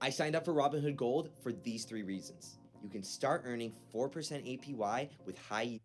I signed up for Robinhood Gold for these 3 reasons. You can start earning 4% APY with high.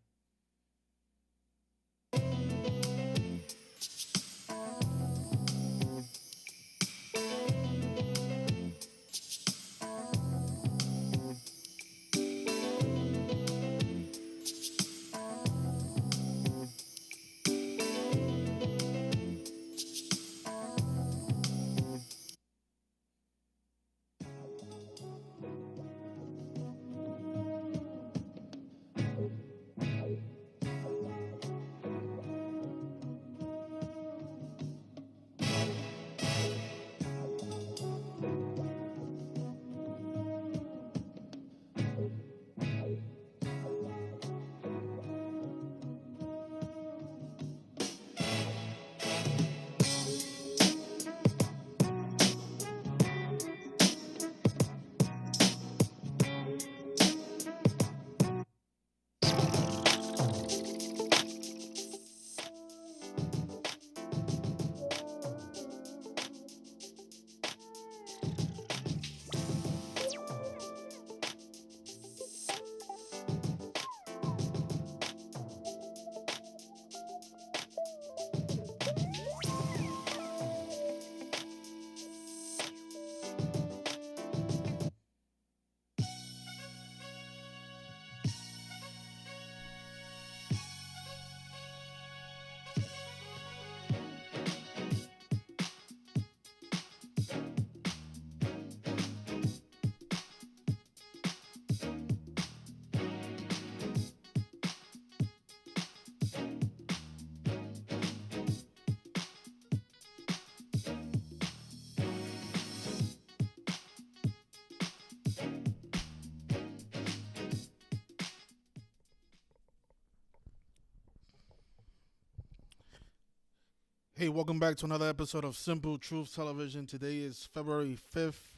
Hey, welcome back to another episode of Simple Truth Television. Today is February 5th,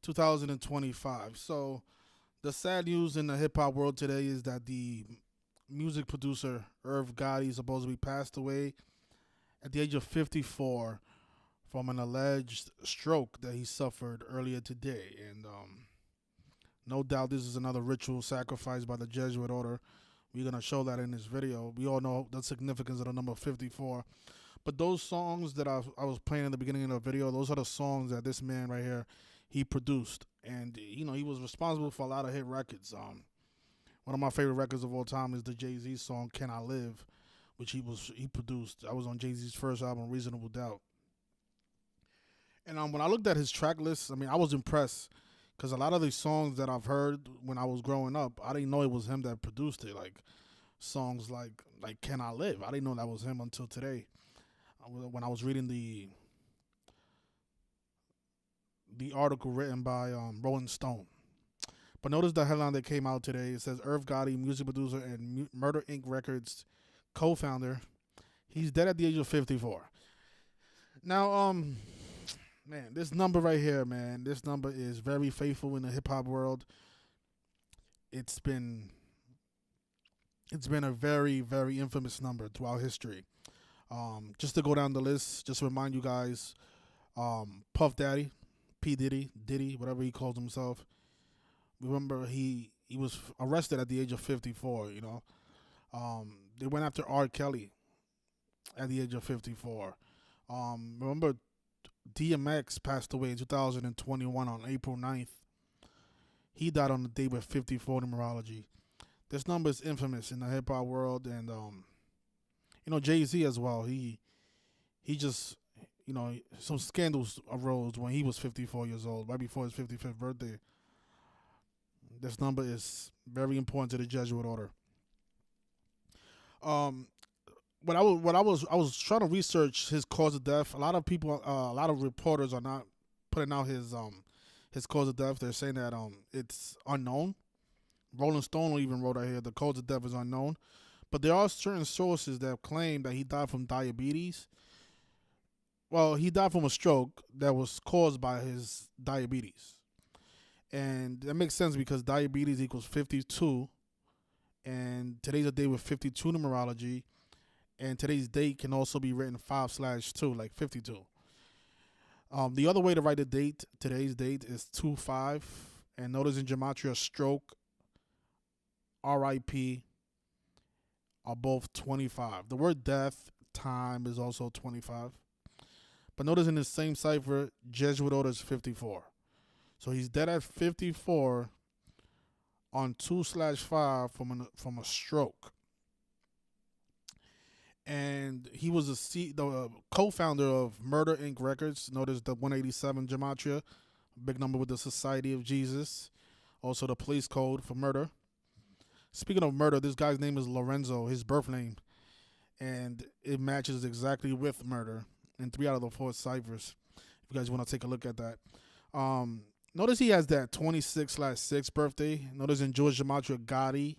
2025. So, the sad news in the hip hop world today is that the music producer Irv Gotti supposedly passed away at the age of 54 from an alleged stroke that he suffered earlier today. And no doubt this is another ritual sacrifice by the Jesuit Order. We're going to show that in this video. We all know the significance of the number 54. But those songs that I was playing in the beginning of the video, those are the songs that this man right here, he produced. And, he was responsible for a lot of hit records. One of my favorite records of all time is the Jay-Z song, Can I Live, which he produced. I was on Jay-Z's first album, Reasonable Doubt. And when I looked at his track list, I was impressed. Because a lot of these songs that I've heard when I was growing up, I didn't know it was him that produced it. Like, songs like Can I Live? I didn't know that was him until today. When I was reading the article written by Rolling Stone. But notice the headline that came out today. It says Irv Gotti, music producer and Murder Inc. Records co-founder. He's dead at the age of 54. Now, man, this number right here, man, this number is very faithful in the hip hop world. It's been a very, very infamous number throughout history. Just to go down the list, just to remind you guys, Puff Daddy, P. Diddy, whatever he calls himself. Remember, he was arrested at the age of 54, They went after R. Kelly at the age of 54. Remember, DMX passed away in 2021 on April 9th. He died on the day with 54 numerology. This number is infamous in the hip-hop world, and Jay-Z as well. He just, some scandals arose when he was 54 years old, right before his 55th birthday. This number is very important to the Jesuit Order. When I was trying to research his cause of death, a lot of reporters are not putting out his cause of death. They're saying that it's unknown. Rolling Stone even wrote out here the cause of death is unknown. But there are certain sources that claim that he died from diabetes. Well, he died from a stroke that was caused by his diabetes. And that makes sense because diabetes equals 52. And today's a day with 52 numerology. And today's date can also be written 5/2, like 52. The other way to write the date, today's date, is 2-5. And notice in Gematria, stroke, RIP are both 25. The word death, time is also 25. But notice in the same cipher, Jesuit Order is 54. So he's dead at 54 on 2/5 from a stroke. And he was the co-founder of Murder Inc. Records. Notice the 187 Gematria, big number with the Society of Jesus. Also the police code for murder. Speaking of murder, this guy's name is Lorenzo, his birth name. And it matches exactly with murder in 3 out of the 4 ciphers. If you guys want to take a look at that. Notice he has that 26/6 birthday. Notice in George Jamatria, Gotti,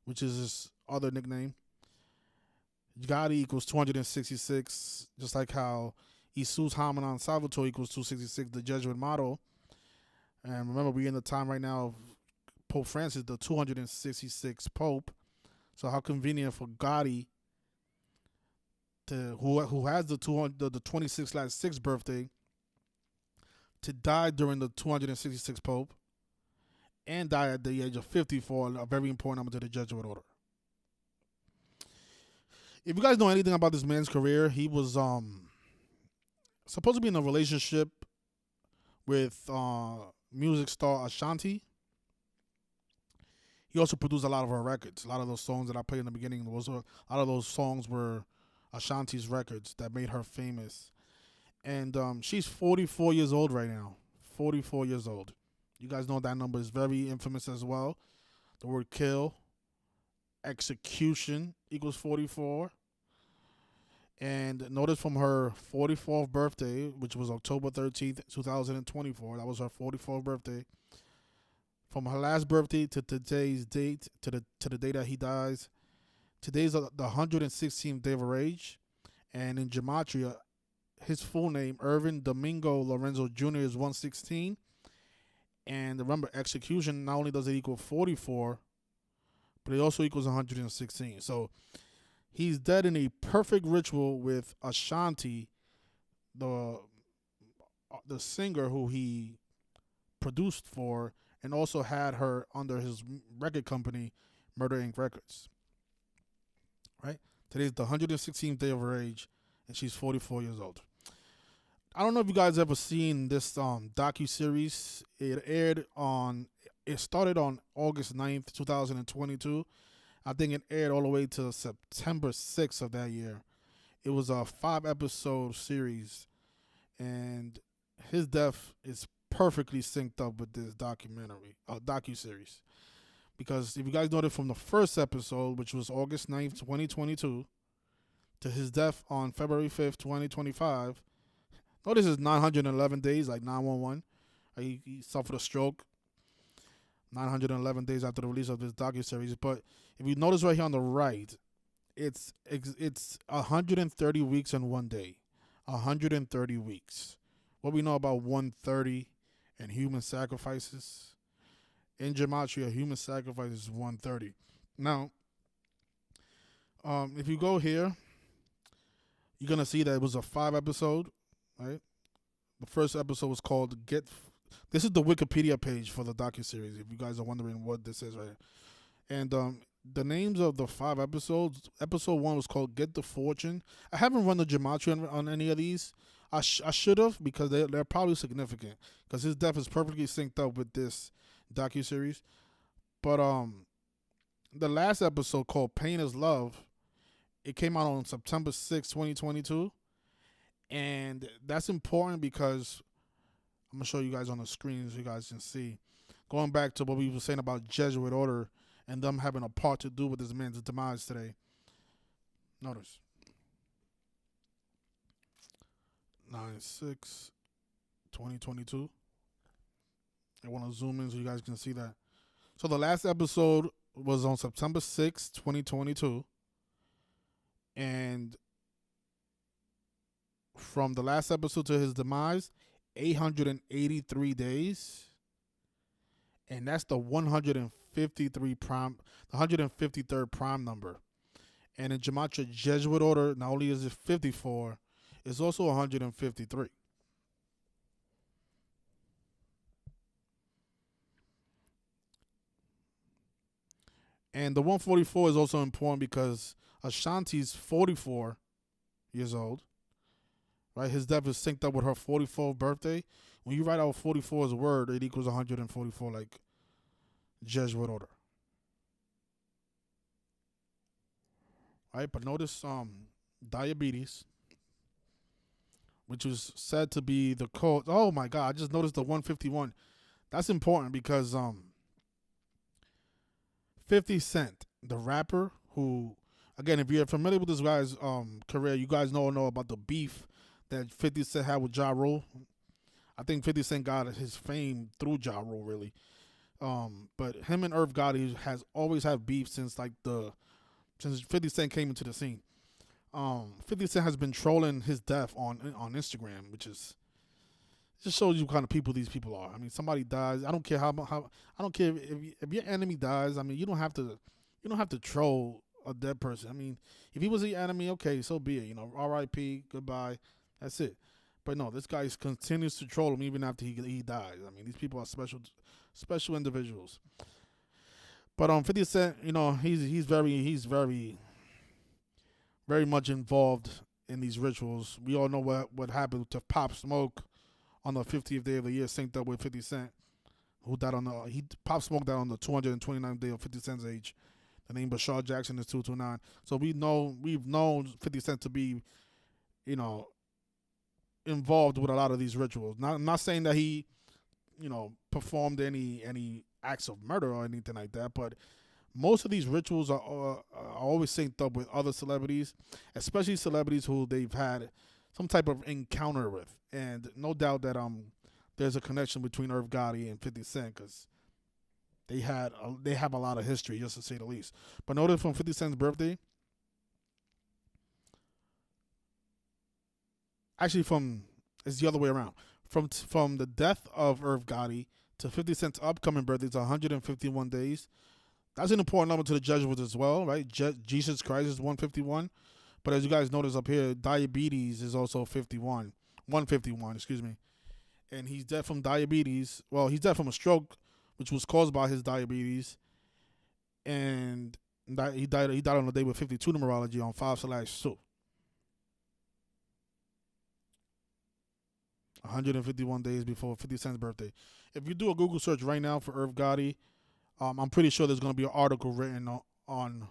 which is his other nickname. Gotti equals 266, just like how Jesus Hamanon Salvatore equals 266, the Jesuit motto. And remember, we're in the time right now of Pope Francis, the 266th Pope. So how convenient for Gotti, who has the 26/6 birthday, to die during the 266th Pope and die at the age of 54, a very important number to the Jesuit Order. If you guys know anything about this man's career, he was supposed to be in a relationship with music star Ashanti. He also produced a lot of her records. A lot of those songs that I played in the beginning, a lot of those songs were Ashanti's records that made her famous. And she's 44 years old right now. 44 years old. You guys know that number is very infamous as well. The word kill, execution equals 44. And notice from her 44th birthday, which was October 13th, 2024, that was her 44th birthday. From her last birthday to today's date, to the day that he dies, today's the 116th day of her age. And in Gematria, his full name, Irvin Domingo Lorenzo Jr., is 116. And remember, execution, not only does it equal 44, but it also equals 116. So he's dead in a perfect ritual with Ashanti, the singer who he produced for, and also had her under his record company, Murder Inc. Records. Right? Today's the 116th day of her age, and she's 44 years old. I don't know if you guys ever seen this docu-series. It started on August 9th, 2022. I think it aired all the way to September 6th of that year. It was a 5-episode series, and his death is perfectly synced up with this docu-series. Because if you guys noted from the first episode, which was August 9th, 2022, to his death on February 5th, 2025, notice it's 911 days, like 911. He suffered a stroke 911 days after the release of this docu-series. But if you notice right here on the right, it's 130 weeks and 1 day. 130 weeks. What we know about 130 and human sacrifices. In Gematria, human sacrifice is 130. Now, if you go here, you're going to see that it was a 5-episode, right? The first episode was called This is the Wikipedia page for the docuseries, if you guys are wondering what this is right here. And the names of the 5 episodes, episode 1 was called Get the Fortune. I haven't run the Gematria on any of these. I should have, because they're probably significant, because his death is perfectly synced up with this docuseries. But the last episode, called Pain is Love, it came out on September 6, 2022. And that's important because I'm going to show you guys on the screen so you guys can see. Going back to what we were saying about Jesuit Order and them having a part to do with this man's demise today. Notice. 9/6/2022. I want to zoom in so you guys can see that. So the last episode was on September 6, 2022. And from the last episode to his demise, 883 days. And that's the 153rd prime number. And in Gematria Jesuit Order, not only is it 54, it's also 153. And the 144 is also important because Ashanti's 44 years old, right? His death is synced up with her 44th birthday. When you write out 44 as a word, it equals 144, like Jesuit Order, right? But notice diabetes, which was said to be the cause. Oh my God! I just noticed the 151. That's important because 50 Cent, the rapper who, again, if you're familiar with this guy's career, you guys know about the beef that 50 Cent had with Ja Rule. I think 50 Cent got his fame through Ja Rule, really. But him and Irv Gotti has always had beef since since 50 Cent came into the scene. 50 Cent has been trolling his death on Instagram, which is just shows you what kind of people these people are. I mean, somebody dies. I don't care how I don't care if your enemy dies. I mean, you don't have to troll a dead person. I mean, if he was your enemy, okay, so be it. R.I.P. Goodbye. That's it. But no, this guy continues to troll him even after he dies. I mean, these people are special individuals. But 50 Cent, he's very much involved in these rituals. We all know what happened to Pop Smoke on the 50th day of the year, synced up with 50 Cent, who died Pop Smoke died on the 229th day of 50 Cent's age. The name Bashar Jackson is 229. So we've known 50 Cent to be, involved with a lot of these rituals. I'm not saying that he, performed any acts of murder or anything like that, but most of these rituals are always synced up with other celebrities, especially celebrities who they've had some type of encounter with. And no doubt that there's a connection between Irv Gotti and 50 Cent because they have a lot of history, just to say the least. But notice from 50 Cent's birthday, actually it's the other way around. From the death of Irv Gotti to 50 Cent's upcoming birthday, it's 151 days. That's an important number to the Jesuits as well, right? Jesus Christ is 151. But as you guys notice up here, diabetes is also 151, excuse me. And he's dead from diabetes. Well, he's dead from a stroke, which was caused by his diabetes. And he died on the day with 52 numerology on 5/2. 151 days before 50 Cent's birthday. If you do a Google search right now for Irv Gotti, I'm pretty sure there's going to be an article written on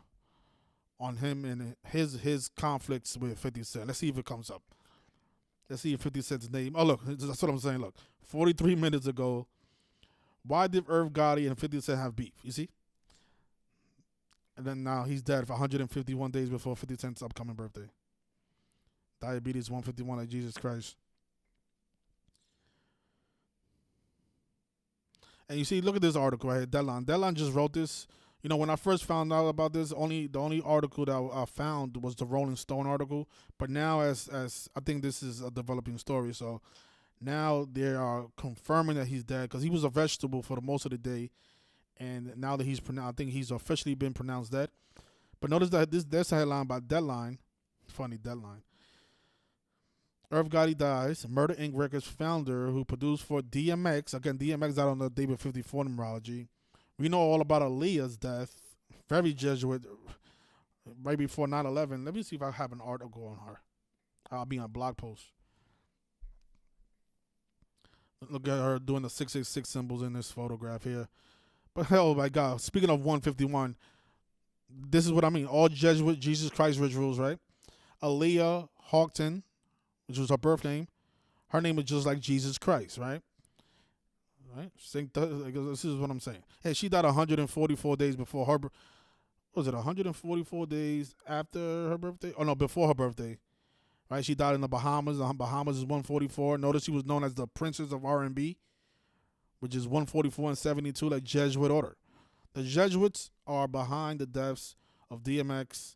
him and his conflicts with 50 Cent. Let's see if it comes up. Let's see if 50 Cent's name. Oh, look, that's what I'm saying. Look, 43 minutes ago, why did Irv Gotti and 50 Cent have beef? You see? And then now he's dead for 151 days before 50 Cent's upcoming birthday. Diabetes 151 like Jesus Christ. And you see, look at this article right here, Deadline. Deadline just wrote this. When I first found out about this, the only article that I found was the Rolling Stone article. But now, as I think this is a developing story, so now they are confirming that he's dead because he was a vegetable for the most of the day, and now that I think he's officially been pronounced dead. But notice that there's a headline by Deadline, funny Deadline. Irv Gotti dies. Murder Inc. Records founder who produced for DMX. Again, DMX died on the day with 54 numerology. We know all about Aaliyah's death. Very Jesuit. Right before 9/11. Let me see if I have an article on her. I'll be on a blog post. Look at her doing the 666 symbols in this photograph here. But oh my God. Speaking of 151, this is what I mean. All Jesuit Jesus Christ rituals, right? Aaliyah Hawkton, which was her birth name. Her name is just like Jesus Christ, right? Right? This is what I'm saying. Hey, she died 144 days before her. Was it 144 days after her birthday? Oh no, before her birthday. Right? She died in the Bahamas. The Bahamas is 144. Notice she was known as the Princess of R&B, which is 144 and 72, like Jesuit Order. The Jesuits are behind the deaths of DMX,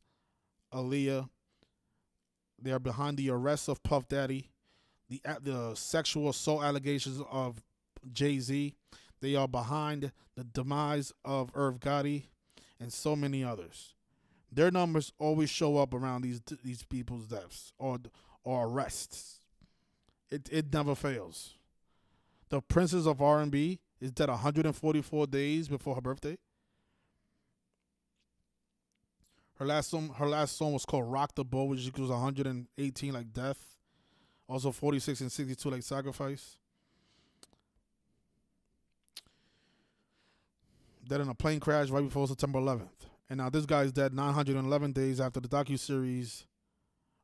Aaliyah. They are behind the arrest of Puff Daddy, the sexual assault allegations of Jay-Z. They are behind the demise of Irv Gotti and so many others. Their numbers always show up around these people's deaths or arrests. It never fails. The Princess of R&B is dead 144 days before her birthday. Her last song was called "Rock the Boat," which equals 118 like death. Also 46 and 62 like sacrifice. Dead in a plane crash right before September 11th. And now this guy's dead 911 days after the docuseries.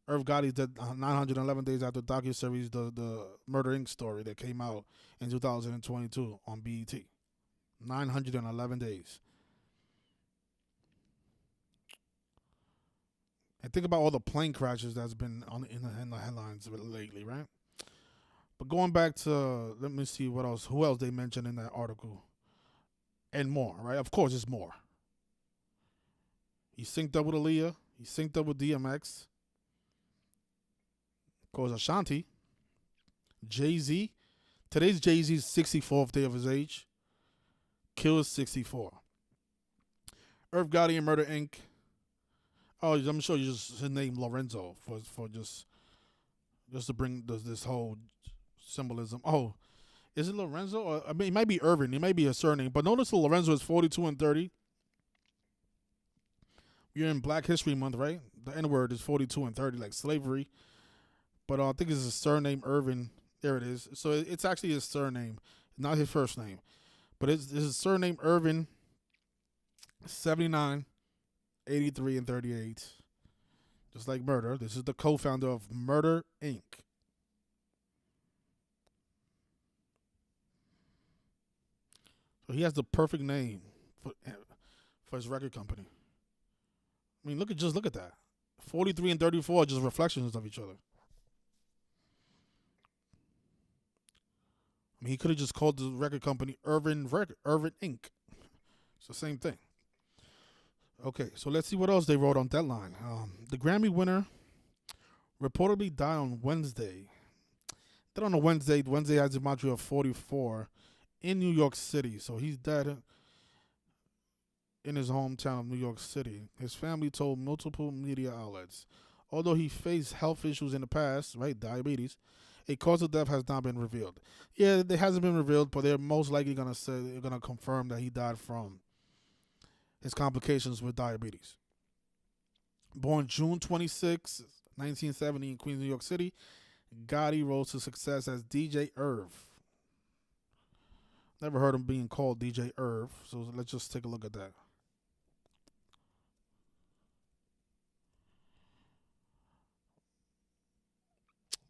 Irv Gotti's dead 911 days after the docuseries, the Murder Inc. story that came out in 2022 on BET. 911 days. And think about all the plane crashes that's been in the headlines lately, right? But going back to, let me see what else, who else they mentioned in that article. And more, right? Of course, it's more. He synced up with Aaliyah. He synced up with DMX. Of course, Ashanti. Jay-Z. Today's Jay-Z's 64th day of his age. Kill is 64. Irv Gotti and Murder Inc. Oh, I'm sure you just his name Lorenzo for just to bring this whole symbolism. Oh, is it Lorenzo? Or, I mean, it might be Irvin. It might be a surname. But notice that Lorenzo is 42 and 30. You're in Black History Month, right? The N-word is 42 and 30, like slavery. But I think it's his surname, Irvin. There it is. So it's actually his surname, not his first name. But it's his surname, Irvin, 79, 83, and 38. Just like Murder. This is the co-founder of Murder, Inc. So he has the perfect name for his record company. I mean, look at that. 43 and 34 are just reflections of each other. I mean, he could have just called the record company Irvin Inc. It's the same thing. Okay, so let's see what else they wrote on Deadline. The Grammy winner reportedly died on Wednesday. Then on a Wednesday has a Gematria of 44 in New York City. So he's dead in his hometown of New York City. His family told multiple media outlets. Although he faced health issues in the past, right, diabetes, a cause of death has not been revealed. Yeah, it hasn't been revealed, but they're most likely going to say, they're going to confirm that he died from his complications with diabetes. Born June 26, 1970 in Queens, New York City, Gotti rose to success as DJ Irv. Never heard him being called DJ Irv, so let's just take a look at that.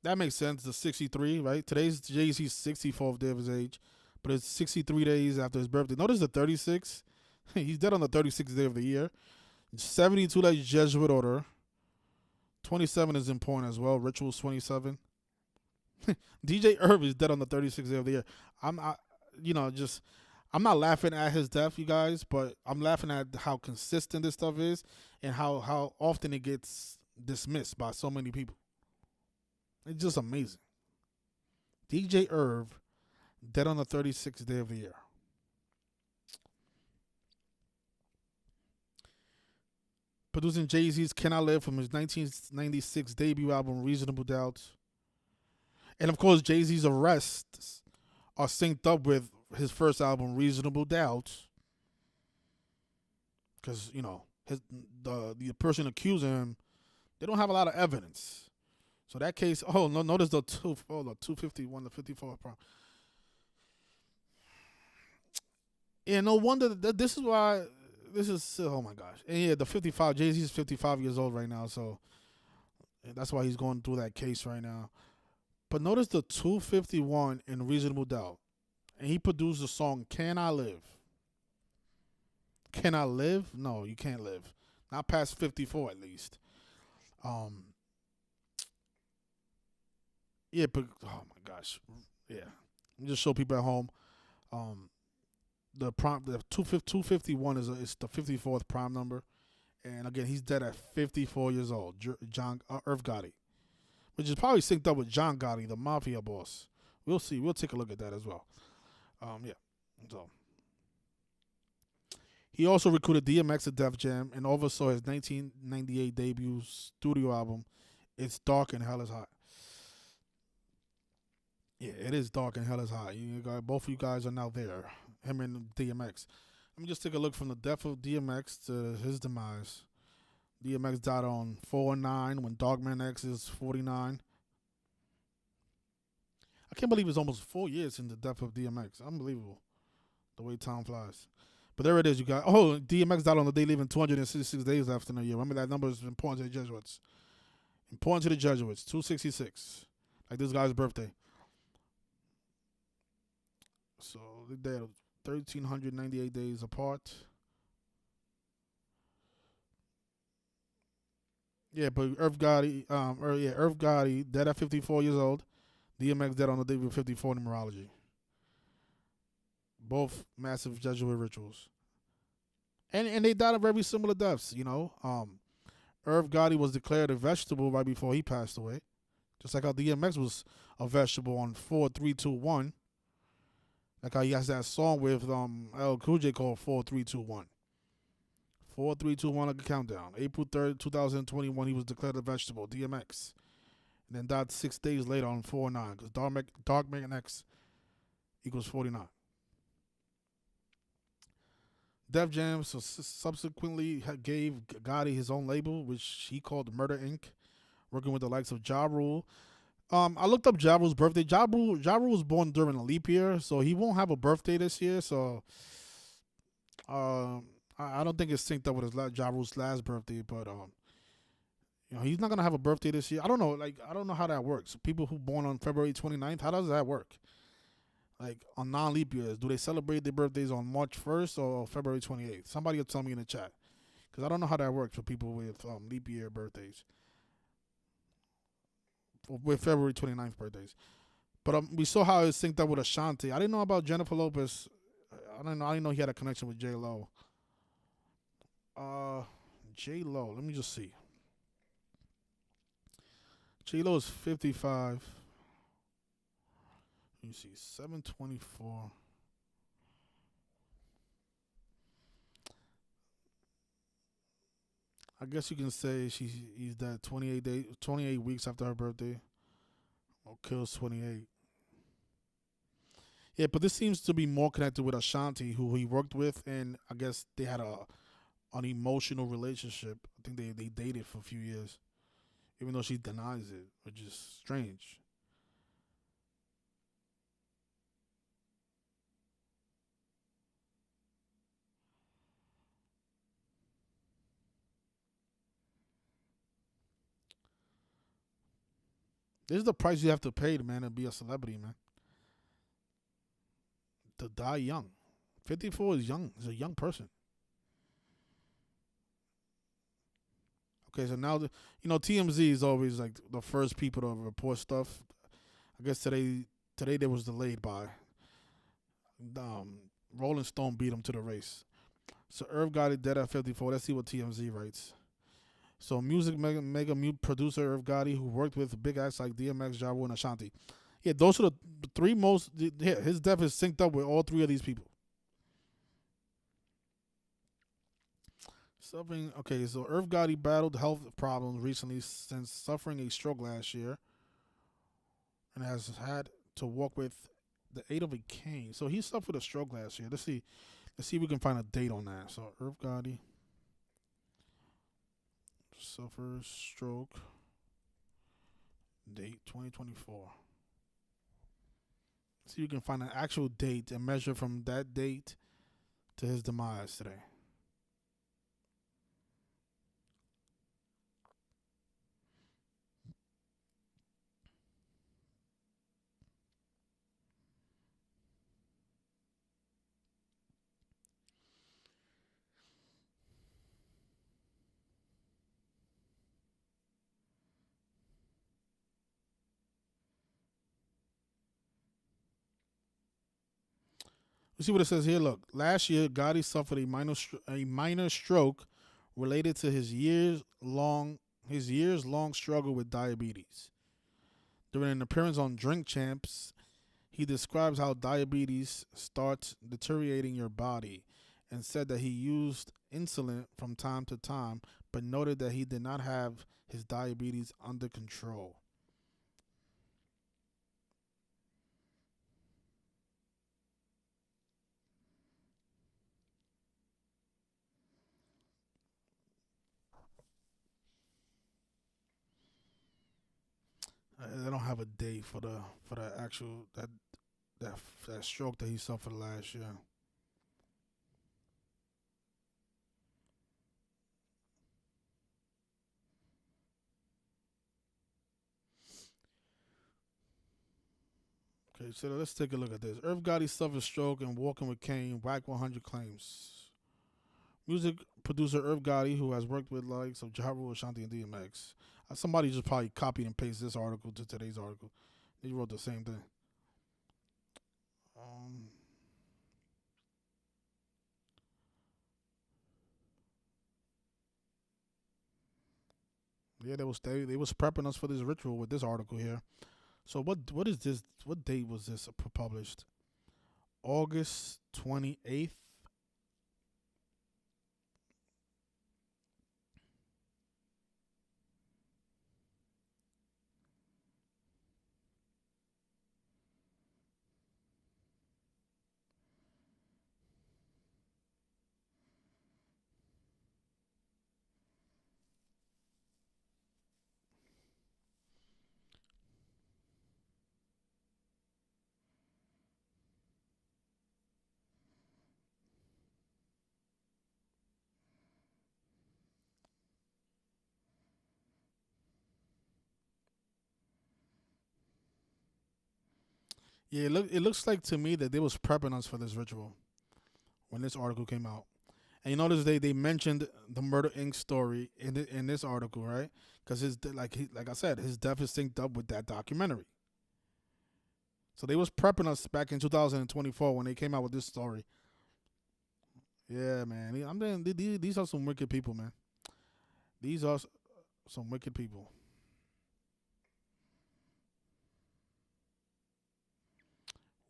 That makes sense. The 63, right? Today's Jay-Z's 64th day of his age, but it's 63 days after his birthday. Notice the 36. He's dead on the 36th day of the year. 72, like Jesuit Order. 27 is important as well. Rituals 27. DJ Irv is dead on the 36th day of the year. I'm not laughing at his death, you guys, but I'm laughing at how consistent this stuff is and how often it gets dismissed by so many people. It's just amazing. DJ Irv, dead on the 36th day of the year. Producing Jay-Z's Can I Live from his 1996 debut album Reasonable Doubt. And of course, Jay-Z's arrests are synced up with his first album Reasonable Doubt. Because, the person accusing him, they don't have a lot of evidence. So that case, notice the 251, the 54 problem. Yeah, no wonder this is why, oh my gosh. And yeah, the 55, Jay-Z's 55 years old right now, so that's why he's going through that case right now. But notice the 251 in Reasonable Doubt. And he produced the song Can I Live? Can I live? No, you can't live. Not past 54 at least. Yeah, but oh my gosh, yeah. Let me just show people at home. The 251 is the 54th prime number, and again he's dead at 54 years old. Irv Gotti, which is probably synced up with John Gotti, the Mafia boss. We'll see. We'll take a look at that as well. Yeah. So he also recruited DMX at Def Jam and oversaw his 1998 debut studio album, It's Dark and Hell is Hot. Yeah, it is dark and hell is hot. Both of you guys are now there. Him and DMX. Let me just take a look from the death of DMX to his demise. DMX died on 4/9 when Dogman X is 49. I can't believe it's almost 4 years since the death of DMX. Unbelievable. The way time flies. But there it is, you got. Oh, DMX died on the day leaving 266 days after the year. Remember that number is important to the Jesuits. Important to the Jesuits. 266. Like this guy's birthday. So they're 1,398 days apart. Yeah, but Irv Gotti, Irv Gotti, dead at 54 years old. DMX dead on the day with 54 in numerology. Both massive Jesuit rituals. And they died of very similar deaths, you know. Irv Gotti was declared a vegetable right before he passed away. Just like how DMX was a vegetable on 4-3-2-1. Like how he has that song with L. Cool J called 4-3-2-1. 4-3-2-1 like a countdown. April 3rd, 2021, he was declared a vegetable, DMX. And then died 6 days later on 4/9, because Dogman X equals 49. Def Jam subsequently gave Gotti his own label, which he called Murder Inc., working with the likes of Ja Rule. I looked up Ja Rule's birthday. Ja Rule was born during a leap year, so he won't have a birthday this year. So I don't think it's synced up with his Ja Rule's last birthday, but he's not gonna have a birthday this year. I don't know. I don't know how that works. People who born on February 29th, how does that work? Like on non-leap years, do they celebrate their birthdays on March 1st or February 28th? Somebody will tell me in the chat, because I don't know how that works for people with leap year birthdays, with February 29th birthdays. But we saw how it's synced up with Ashanti. I didn't know about Jennifer Lopez. I didn't know he had a connection with J Lo. J Lo. Let me just see. J Lo is 55. Let me see. 724. I guess you can say he's dead 28 weeks after her birthday. Or kills 28. Yeah, but this seems to be more connected with Ashanti, who he worked with, and I guess they had an emotional relationship. I think they dated for a few years, even though she denies it, which is strange. This is the price you have to pay, man, to be a celebrity, man. To die young. 54 is young. He's a young person. Okay, so now TMZ is always like the first people to report stuff. I guess today they was delayed by Rolling Stone beat him to the race. So Irv got it dead at 54. Let's see what TMZ writes. So music mega mute producer Irv Gotti, who worked with big acts like DMX, Ja Rule, and Ashanti. Yeah, those are the three most. Yeah, his death is synced up with all three of these people. Okay, so Irv Gotti battled health problems recently since suffering a stroke last year, and has had to walk with the aid of a cane. So he suffered a stroke last year. Let's see if we can find a date on that. So Irv Gotti suffers stroke. Date 2024. See if you can find an actual date and measure from that date to his demise today. You see what it says here? Look, last year Gotti suffered a minor stroke related to his years long struggle with diabetes. During an appearance on Drink Champs, he describes how diabetes starts deteriorating your body, and said that he used insulin from time to time, but noted that he did not have his diabetes under control. They don't have a date for the actual that that stroke that he suffered last year. Okay, so let's take a look at this. Irv Gotti suffered stroke and walking with cane. Wack 100 claims. Music producer Irv Gotti, who has worked with likes of Rule, Ashanti, and DMX. Somebody just probably copied and pasted this article to today's article. They wrote the same thing. Um, yeah, they was prepping us for this ritual with this article here. So what is this? What date was this published? August 28th. Yeah, it looks like to me that they was prepping us for this ritual when this article came out. And you notice they mentioned the Murder Inc. story in this article, right? Because like I said, his death is synced up with that documentary. So they was prepping us back in 2024 when they came out with this story. Yeah, man. I'm saying these are some wicked people, man. These are some wicked people.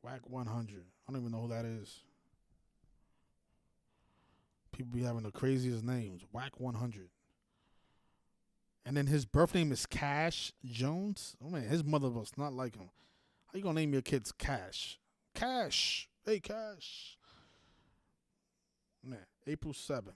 Wack 100. I don't even know who that is. People be having the craziest names. Wack 100. And then his birth name is Cash Jones. Oh man, his mother was not like him. How you gonna name your kids Cash? Cash. Hey, Cash. Man, April 7th.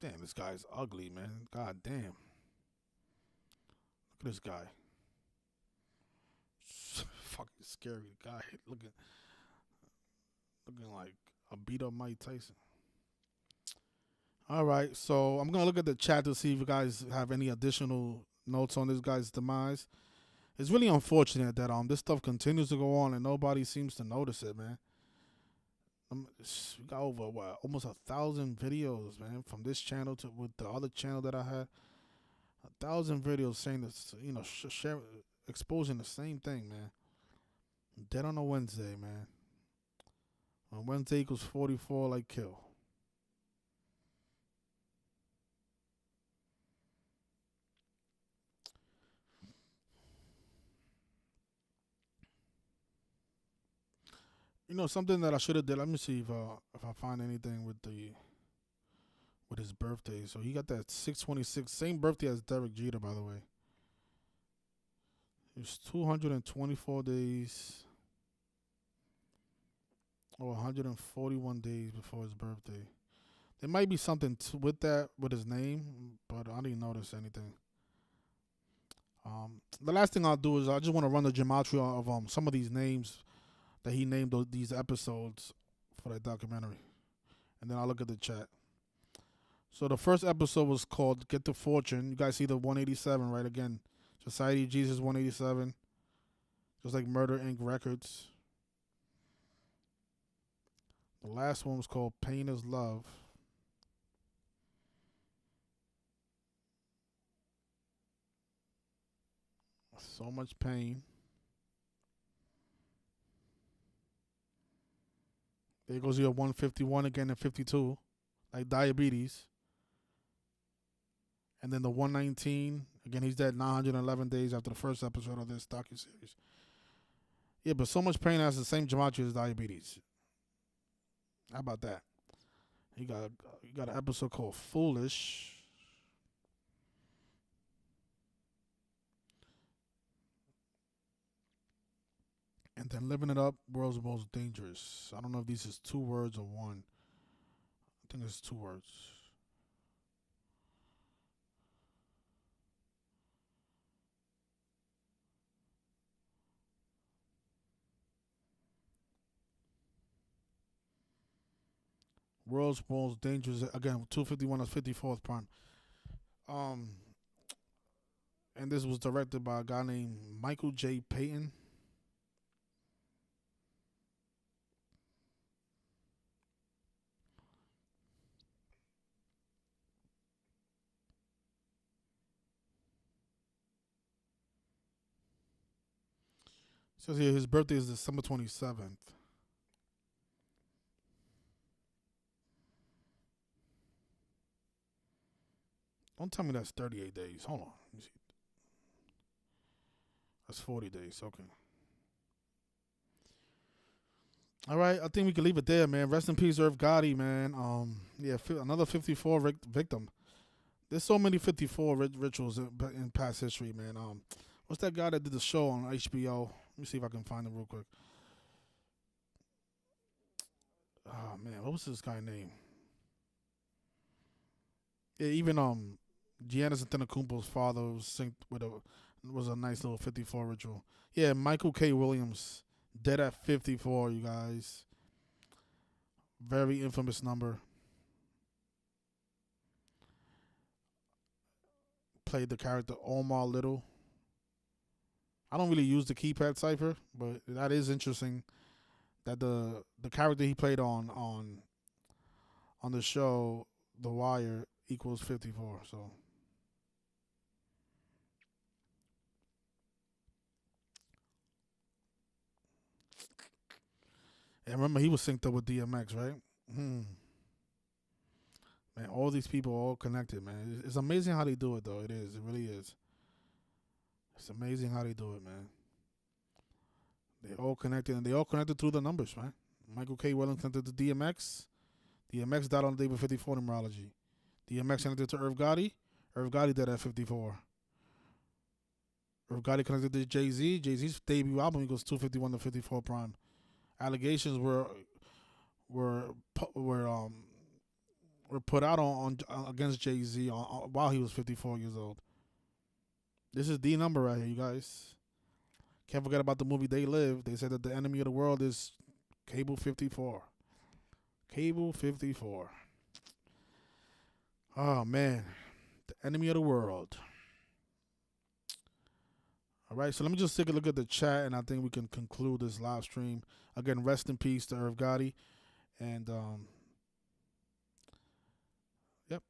Damn, this guy's ugly, man. God damn. Look at this guy. Fucking scary guy. Looking like a beat up Mike Tyson. All right, so I'm gonna look at the chat to see if you guys have any additional notes on this guy's demise. It's really unfortunate that this stuff continues to go on and nobody seems to notice it, man. We got over what almost 1,000 videos, man, from this channel to with the other channel that I had. 1,000 videos saying this, share, exposing the same thing, man. Dead on a Wednesday, man. On Wednesday equals 44, like kill. Something that I should have did. Let me see if I find anything with his birthday. So he got that 626, same birthday as Derek Jeter, by the way. It was 224 days or 141 days before his birthday. There might be something with that with his name, but I didn't notice anything. The last thing I'll do is I just want to run the gematria of some of these names that he named these episodes for that documentary, and then I'll look at the chat. So the first episode was called "Get the Fortune." You guys see the 187, right? Again, Society of Jesus 187, just like Murder Inc. Records. The last one was called "Pain is Love." So much pain. There goes your 151 again and 52, like diabetes. And then the 119, again, he's dead 911 days after the first episode of this docuseries. Yeah, but so much pain has the same gematria as diabetes. How about that? You got an episode called Foolish. And then living it up, world's most dangerous. I don't know if these is 2 words or one. I think it's 2 words. World's most dangerous. Again, 251 is 54th prime. Um, and this was directed by a guy named Michael J. Payton. Says here his birthday is December 27th. Don't tell me that's 38 days. Hold on. Let me see. That's 40 days. Okay. All right. I think we can leave it there, man. Rest in peace, Irv Gotti, man. Yeah, another 54 victim. There's so many 54 rituals in past history, man. What's that guy that did the show on HBO? Let me see if I can find him real quick. Oh man, what was this guy's name? Yeah, even Giannis Antetokounmpo's father was synced with was a nice little 54 ritual. Yeah, Michael K. Williams, dead at 54. You guys, very infamous number. Played the character Omar Little. I don't really use the keypad cipher, but that is interesting. That the character he played on the show The Wire equals 54. So and remember he was synced up with DMX, right? Man, all these people are all connected, man. It's amazing how they do it, though. It is. It really is. It's amazing how they do it, man. They're all connected, and they all connected through the numbers, right? Michael K. Williams connected to DMX. DMX died on the day with 54 numerology. DMX connected to Irv Gotti. Irv Gotti died at 54. Irv Gotti connected to Jay-Z. Jay-Z's debut album equals 251 to 54 prime. Allegations were put out on against Jay-Z while he was 54 years old. This is the number right here, you guys. Can't forget about the movie They Live. They said that the enemy of the world is Cable 54. Cable 54. Oh, man. The enemy of the world. All right, so let me just take a look at the chat, and I think we can conclude this live stream. Again, rest in peace to Irv Gotti. And, yep.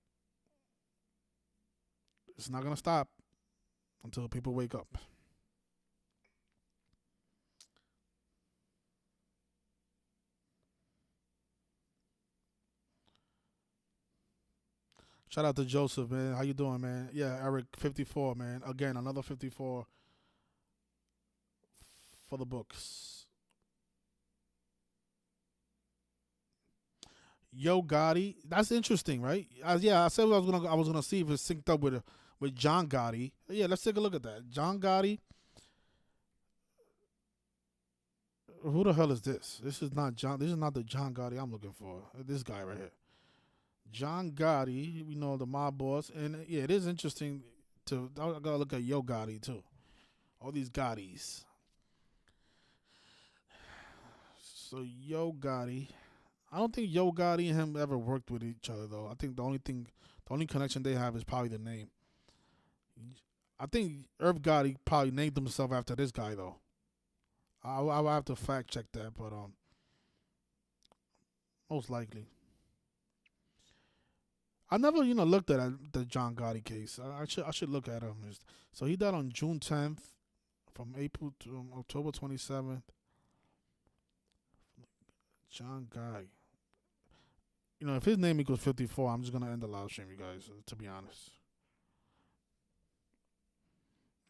It's not going to stop until people wake up. Shout out to Joseph, man. How you doing, man? Yeah, Eric, 54, man. Again, another 54 for the books. Yo Gotti, that's interesting, right? Yeah, I said I was gonna see if it's synced up with John Gotti. Yeah, let's take a look at that. John Gotti. Who the hell is this? This is not John. This is not the John Gotti I'm looking for. This guy right here. John Gotti, we know the mob boss, and yeah, it is interesting I gotta look at Yo Gotti too. All these Gottis. So Yo Gotti, I don't think Yo Gotti and him ever worked with each other though. I think the only connection they have is probably the name. I think Irv Gotti probably named himself after this guy though. I'll have to fact check that, but most likely. I never, looked at the John Gotti case. I should look at him. So he died on June 10th, from April to October 27th. John Gotti. If his name equals 54, I'm just gonna end the live stream, you guys. To be honest.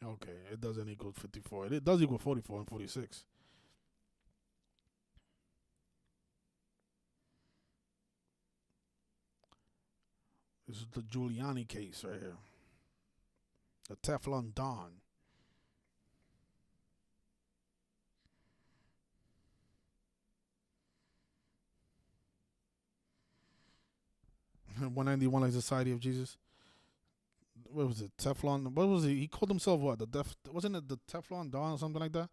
Okay, it doesn't equal 54. It does equal 44 and 46. This is the Giuliani case right here. The Teflon Don. 191 like Society of Jesus. What was it? Teflon. What was he? He called himself what? The Def. Wasn't it the Teflon Don or something like that?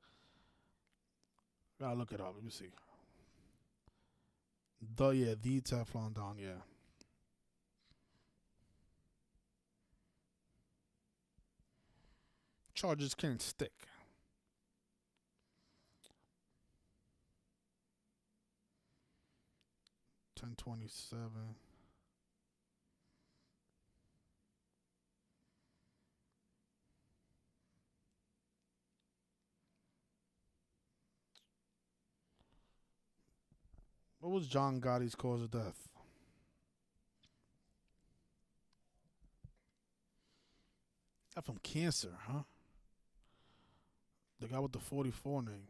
Gotta look it up. Let me see. The Teflon Don. Yeah. Charges can't stick. $10.27. What was John Gotti's cause of death? That from cancer, huh? The guy with the 44 name.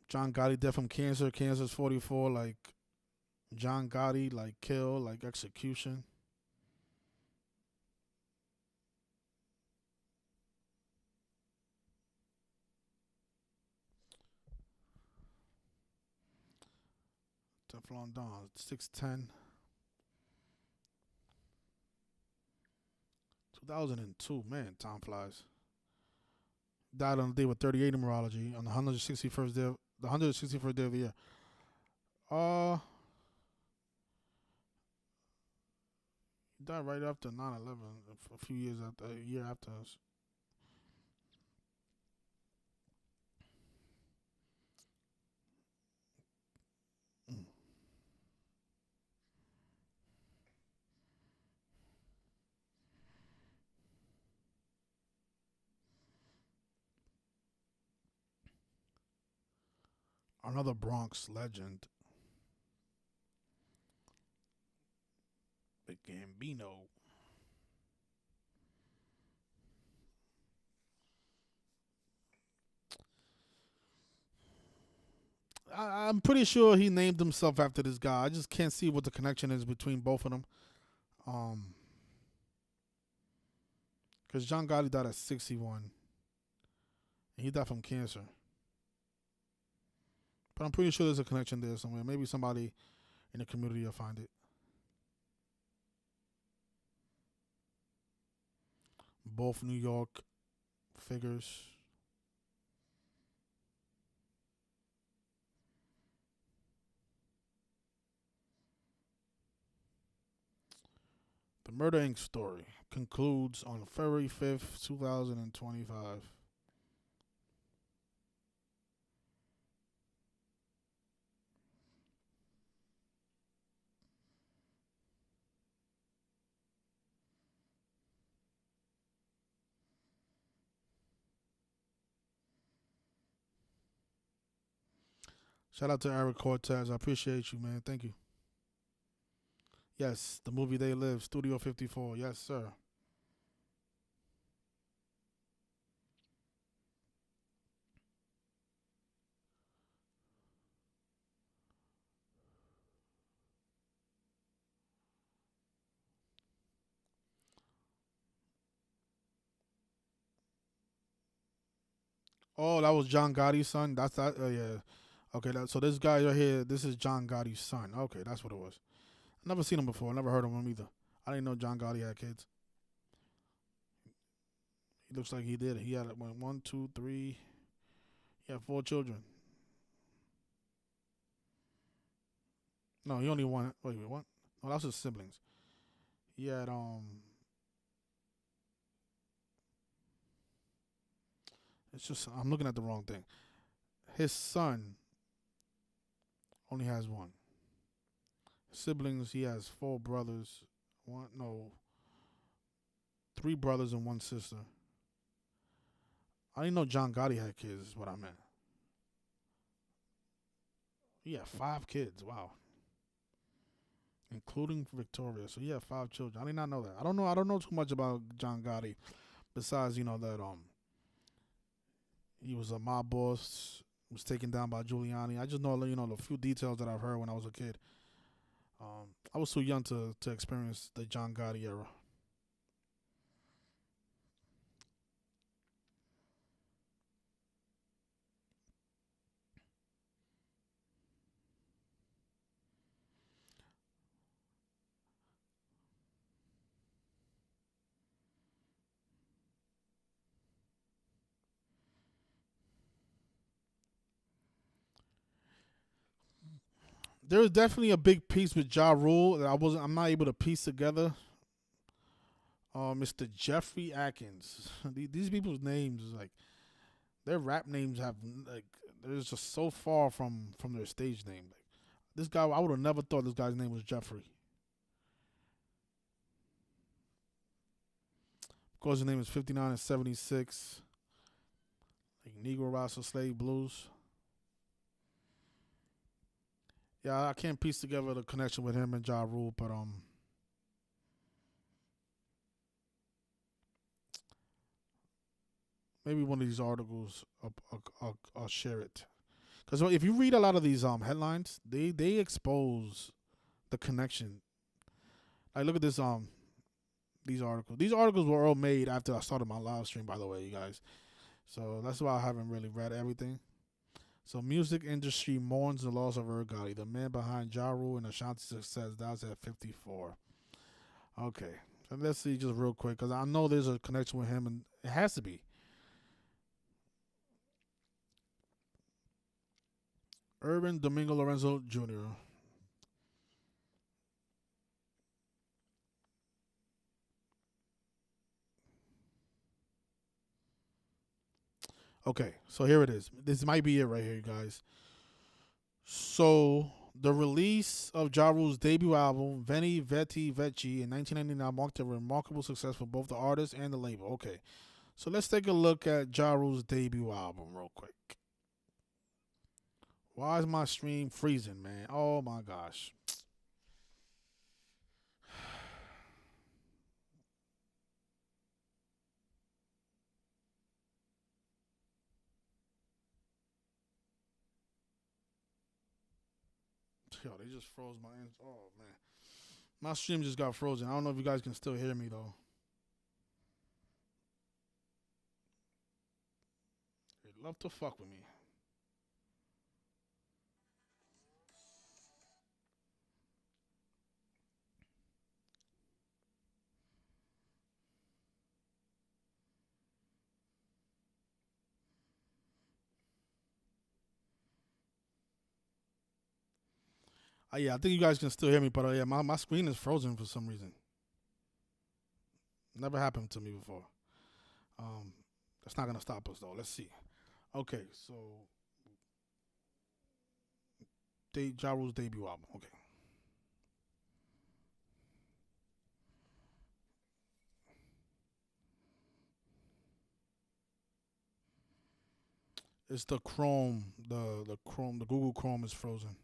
John Gotti death from cancer. Cancer's 44. Like John Gotti, like kill, like execution. Teflon Don, 6'10". 2002. Man, time flies. Died on the day with 38 numerology on the 161st day. The 161st day of the year. He died right after 9/11. A few years after, a year after us. Mm. Another Bronx legend. The Gambino. I'm pretty sure he named himself after this guy. I just can't see what the connection is between both of them. Because John Gotti died at 61. And he died from cancer. But I'm pretty sure there's a connection there somewhere. Maybe somebody in the community will find it. Both New York figures. The Murder Inc. story concludes on February 5th, 2025. Shout out to Eric Cortez. I appreciate you, man. Thank you. Yes, the movie They Live, Studio 54. Yes, sir. Oh, that was John Gotti's son. That's that. Yeah. Okay. So this guy right here, this is John Gotti's son. Okay, that's what it was. I never seen him before. I never heard of him either. I didn't know John Gotti had kids. He looks like he did. He had one, two, three. He had four children. No, he only one. Wait, what? No, that's his siblings. He had It's just I'm looking at the wrong thing. His son only has one. Siblings, he has four brothers. One, no, three brothers and one sister. I didn't know John Gotti had kids. Is what I meant. He had five kids. Wow, including Victoria. So he had five children. I did not know that. I don't know. I don't know too much about John Gotti, besides that he was a mob boss. Was taken down by Giuliani. I just know the few details that I've heard when I was a kid. I was too young to experience the John Gotti era. there's definitely a big piece with Ja Rule that I'm not able to piece together. Mr. Jeffrey Atkins. These people's names is like their rap names have like they're just so far from their stage name. Like this guy, I would have never thought this guy's name was Jeffrey. Of course, his name is 59 and 76. Like Negro Rasta Slave Blues. Yeah, I can't piece together the connection with him and Ja Rule, but maybe one of these articles I'll share it. Because if you read a lot of these headlines, they expose the connection. Like look at this these articles. These articles were all made after I started my live stream, by the way, you guys. So that's why I haven't really read everything. So music industry mourns the loss of Irv Gotti, the man behind Ja Rule and Ashanti's success. That's at 54. Okay, so let's see just real quick because I know there's a connection with him, and it has to be. Urban Domingo Lorenzo Jr. Okay, so here it is. This might be it right here, you guys. So the release of Ja Rule's debut album, Veni Veti Veci, in 1999 marked a remarkable success for both the artist and the label. Okay, so let's take a look at Ja Rule's debut album real quick. Why is my stream freezing, man? Oh my gosh. Yo, they just froze my. Oh man, my stream just got frozen. I don't know if you guys can still hear me though. They love to fuck with me. Yeah, I think you guys can still hear me, but yeah, my screen is frozen for some reason. Never happened to me before. Um, that's not gonna stop us though. Let's see. Okay, so Ja Rule's debut album. Okay, it's the Chrome, the Chrome, the Google Chrome is frozen.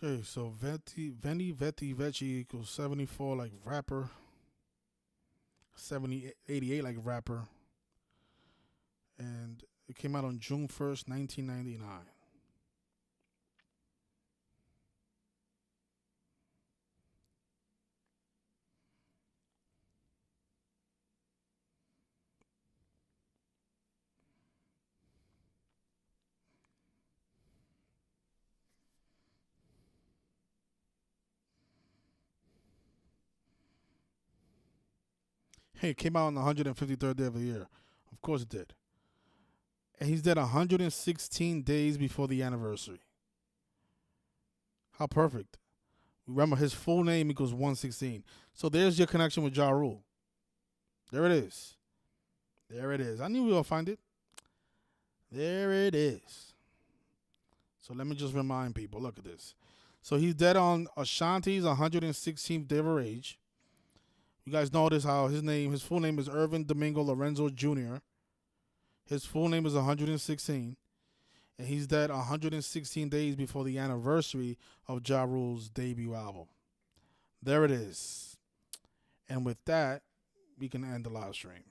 Okay, so Veni Veti Veci equals 74 like rapper, 70 88 like rapper, and it came out on June 1st, 1999. Hey, it came out on the 153rd day of the year. Of course it did. And he's dead 116 days before the anniversary. How perfect. Remember, his full name equals 116. So there's your connection with Ja Rule. There it is. There it is. I knew we would find it. There it is. So let me just remind people. Look at this. So he's dead on Ashanti's 116th day of her age. You guys notice how his full name is Irvin Domingo Lorenzo Jr. His full name is 116. And he's dead 116 days before the anniversary of Ja Rule's debut album. There it is. And with that, we can end the live stream.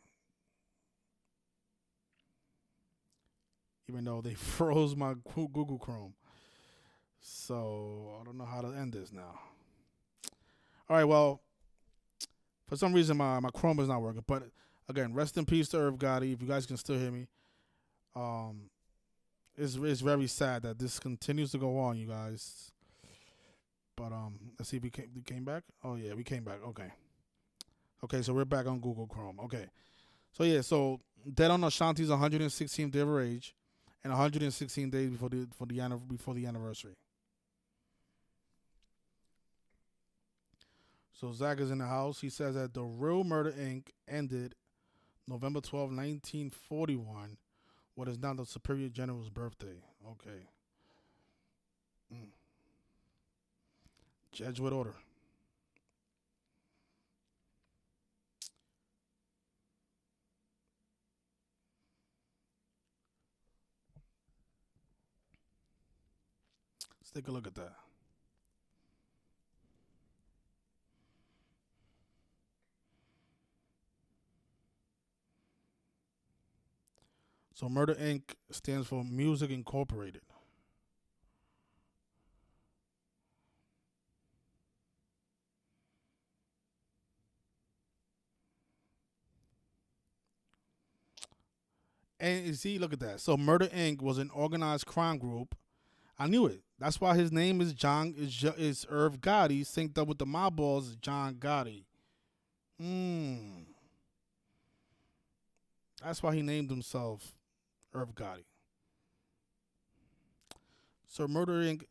Even though they froze my Google Chrome. So I don't know how to end this now. All right, well, for some reason my Chrome is not working. But again, rest in peace to Irv Gotti. If you guys can still hear me. It's very sad that this continues to go on, you guys. But let's see if we came back. Oh yeah, we came back. Okay. Okay, so we're back on Google Chrome. Okay. So yeah, so dead on Ashanti's 116th day of her age, and 116 days before the anniversary. So Zach is in the house. He says that the real Murder Inc. ended November 12, 1941, what is now the Superior General's birthday. Okay. Mm. Jesuit Order. Let's take a look at that. So Murder Inc. stands for Music Incorporated. And you see, look at that. So Murder Inc. was an organized crime group. I knew it. That's why his name is Irv Gotti, synced up with the mob boss John Gotti. That's why he named himself Irv Gotti. So Murder Inc.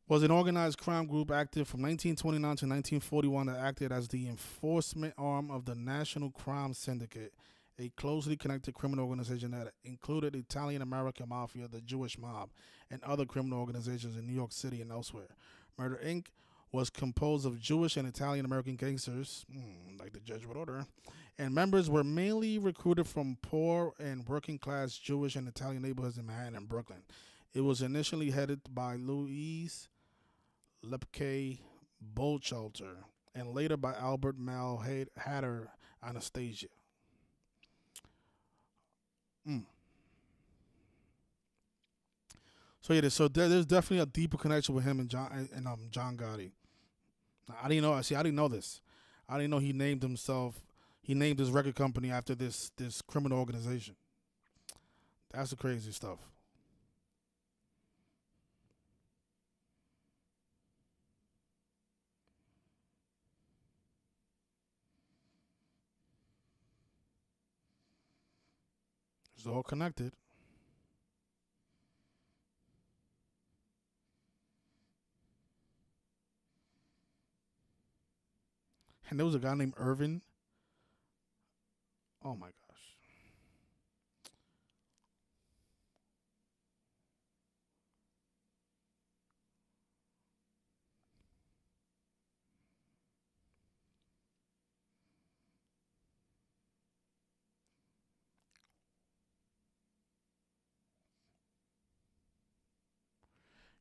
was an organized crime group active from 1929 to 1941 that acted as the enforcement arm of the National Crime Syndicate, a closely connected criminal organization that included Italian American Mafia, the Jewish mob, and other criminal organizations in New York City and elsewhere. Murder Inc. was composed of Jewish and Italian American gangsters, like the Jesuit Order, and members were mainly recruited from poor and working class Jewish and Italian neighborhoods in Manhattan and Brooklyn. It was initially headed by Louise Lepke Bolchalter and later by Albert Mal Hatter Anastasia. Mm. So yeah, so there's definitely a deeper connection with him and John Gotti. I didn't know. See, I didn't know this. I didn't know he named himself. He named his record company after this criminal organization. That's the crazy stuff. It's all connected. And there was a guy named Irvin. Oh my gosh.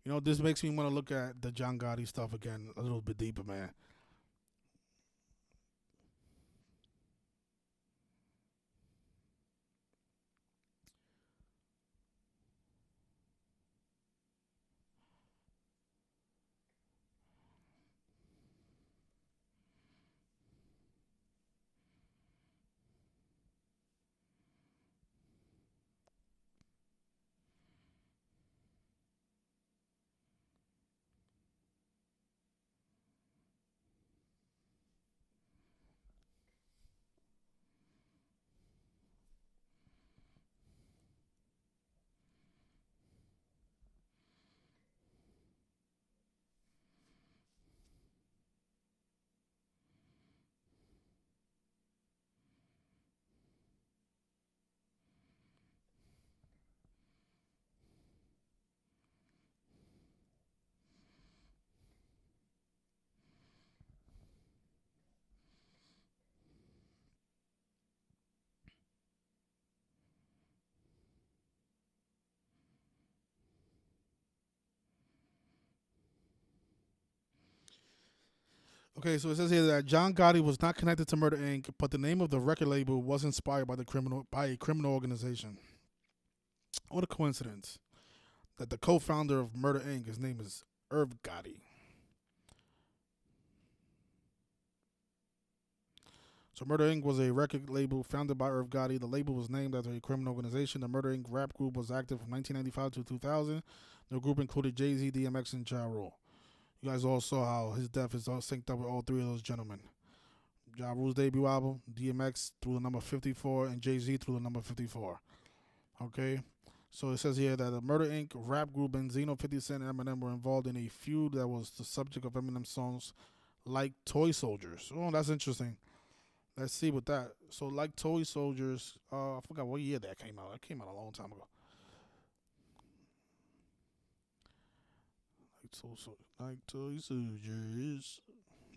You know, this makes me want to look at the John Gotti stuff again a little bit deeper, man. Okay, so it says here that John Gotti was not connected to Murder Inc., but the name of the record label was inspired by a criminal organization. What a coincidence that the co-founder of Murder Inc., his name is Irv Gotti. So Murder Inc. was a record label founded by Irv Gotti. The label was named after a criminal organization. The Murder Inc. rap group was active from 1995 to 2000. The group included Jay-Z, DMX, and Ja Rule. You guys all saw how his death is all synced up with all three of those gentlemen. Ja Rule's debut album, DMX through the number 54, and Jay-Z through the number 54. Okay? So it says here that the Murder Inc. rap group Benzino, 50 Cent, and Eminem were involved in a feud that was the subject of Eminem's songs Like Toy Soldiers. Oh, that's interesting. Let's see what that. So Like Toy Soldiers, I forgot what year that came out. That came out a long time ago. Like Toy Soldiers.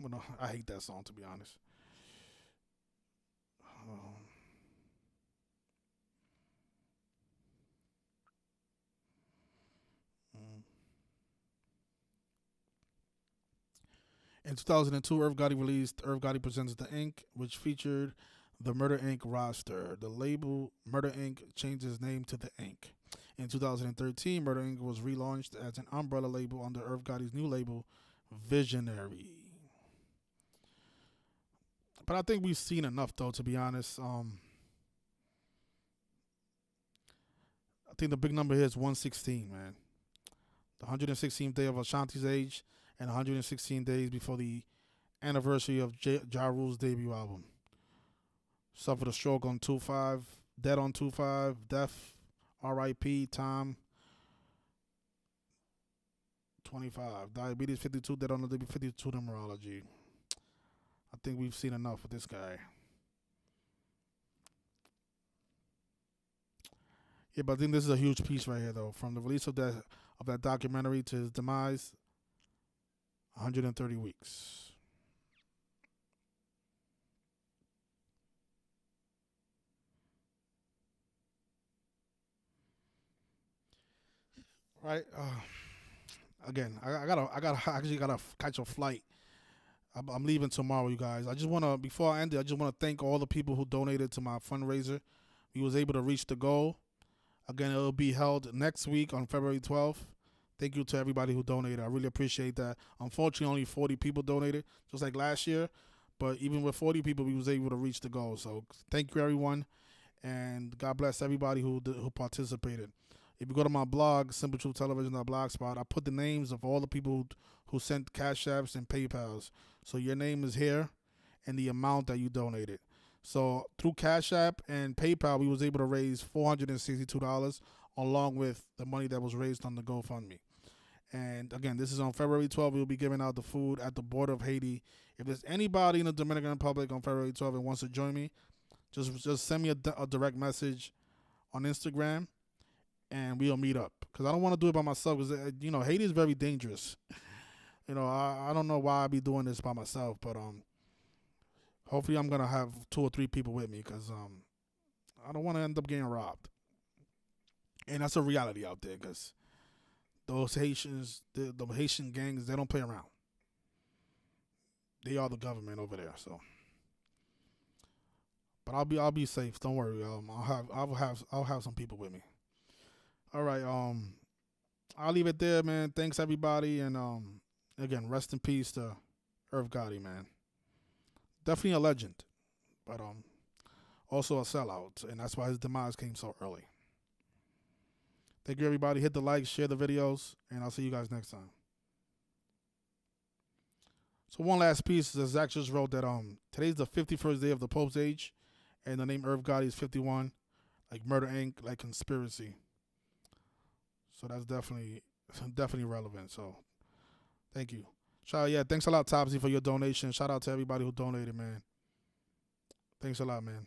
Well, no, I hate that song, to be honest. Um, mm. In 2002, Irv Gotti released Irv Gotti Presents The Inc., which featured the Murder Inc. roster. The label Murder Inc. changed its name to The Inc. In 2013, Murder Inc. was relaunched as an umbrella label under Irv Gotti's new label, Visionary. But I think we've seen enough, though, to be honest. I think the big number here is 116, man. The 116th day of Ashanti's age and 116 days before the anniversary of Ja Rule's debut album. Suffered a stroke on 2-5, dead on 2-5, death, R.I.P., time 25, diabetes 52, dead on the 52 numerology. I think we've seen enough with this guy. Yeah, but I think this is a huge piece right here, though. From the release of that documentary to his demise, 130 weeks. Right. Again, I actually gotta catch a flight. I'm leaving tomorrow, you guys. I just wanna, before I end it, I just wanna thank all the people who donated to my fundraiser. We was able to reach the goal. Again, it'll be held next week on February 12th. Thank you to everybody who donated. I really appreciate that. Unfortunately, only 40 people donated, just like last year. But even with 40 people, we was able to reach the goal. So thank you, everyone, and God bless everybody who participated. If you go to my blog, SimpleTruthTelevision.blogspot, I put the names of all the people who sent Cash Apps and PayPals. So your name is here and the amount that you donated. So through Cash App and PayPal, we was able to raise $462 along with the money that was raised on the GoFundMe. And again, this is on February 12th. We'll be giving out the food at the border of Haiti. If there's anybody in the Dominican Republic on February 12th and wants to join me, just send me a direct message on Instagram, and we'll meet up. Because I don't want to do it by myself. Because Haiti is very dangerous. I don't know why I be doing this by myself, but hopefully I'm gonna have 2 or 3 people with me. Because I don't want to end up getting robbed. And that's a reality out there. Because those Haitians, the Haitian gangs, they don't play around. They are the government over there. So, but I'll be safe. Don't worry. I'll have some people with me. All right. I'll leave it there, man. Thanks everybody, and again, rest in peace to Irv Gotti, man. Definitely a legend, but also a sellout, and that's why his demise came so early. Thank you, everybody. Hit the like, share the videos, and I'll see you guys next time. So one last piece, Zach just wrote that today's the 51st day of the Pope's age, and the name Irv Gotti is 51, like Murder Inc., like conspiracy. So that's definitely relevant. So thank you. Thanks a lot, Topsy, for your donation. Shout out to everybody who donated, man. Thanks a lot, man.